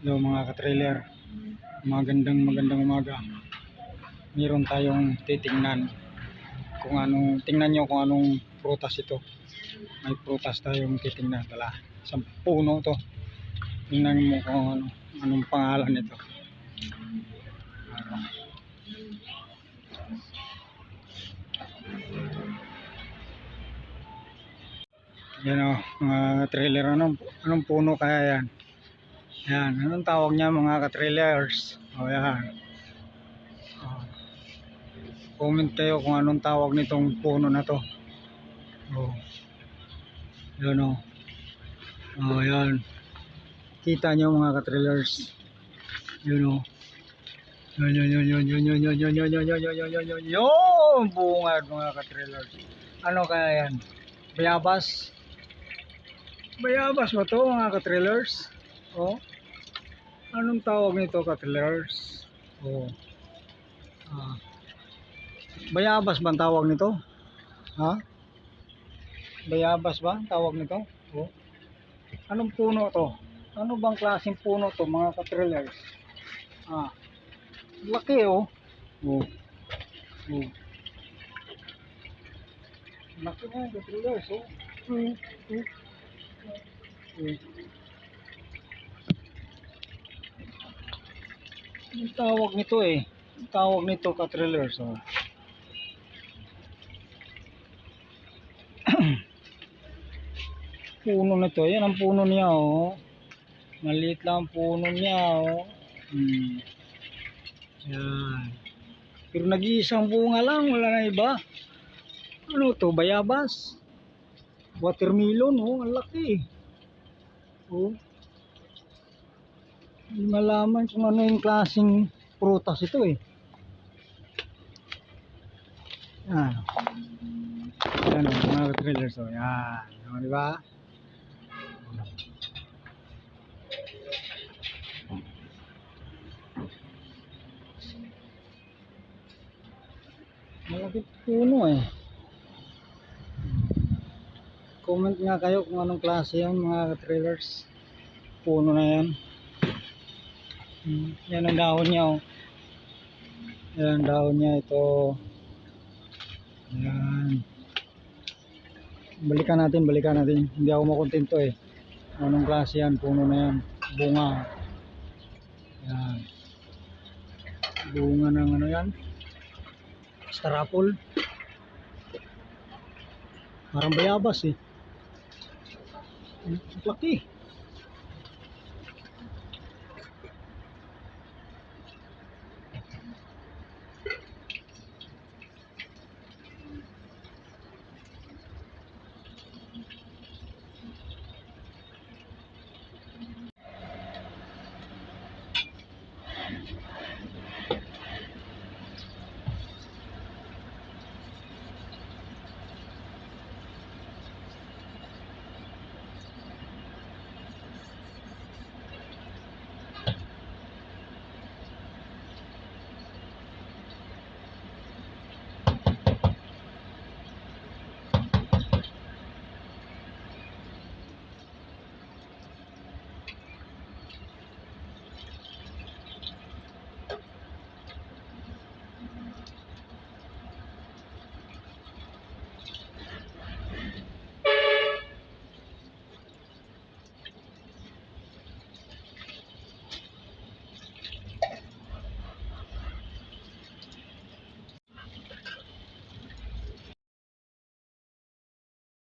Hello mga ka-trailer, magandang umaga. Meron tayong titingnan tingnan nyo kung anong prutas ito. May prutas tayong titingnan. Tala, isang puno to. Tingnan mo kung anong pangalan nito. Yan o, mga trailer, anong puno kaya yan? Yan, anong tawag niya mga ka-trailers? O yan. Comment kayo kung anong tawag nitong puno na to. O. Yan o. O yan. Kita nyo mga ka-trailers. Yun o. Yun, bungad mga ka-trailers. Ano kaya yan? Bayabas? Bayabas ba to mga ka-trailers? O. Anong tawag nito ka-trailers? O. Bayabas ba ang tawag nito? Ha? Bayabas ba ang tawag nito? O. Anong puno to? Ano bang klaseng puno to mga ka-trailers? Laki oh. Oh. Oh. Laki na yung ka-trailers oh. Ang tawag nito eh. Ang tawag nito ka-trailers oh. Puno nito. Yan ang puno niya oh. Maliit lang ang puno niya oh. Yan. Pero nag-iisang bunga lang, wala na iba. Ano to? Bayabas. Watermelon oh, ang laki. Oh. Hindi malaman kung ano yung klaseng prutas ito eh. Yan. Yan o, mga trailers o. Yan. O, diba? Malaki puno eh. Comment nga kayo kung anong klase yan mga trailers. Puno na yan. Yan ang dahon niya oh. Yan ang dahon niya ito. Yan. Balikan natin. Hindi ako makontento eh. Anong klase yan? Puno na yan. Bunga. Yan. Bunga ng ano yan? Star apple. Parang bayabas eh. Laki.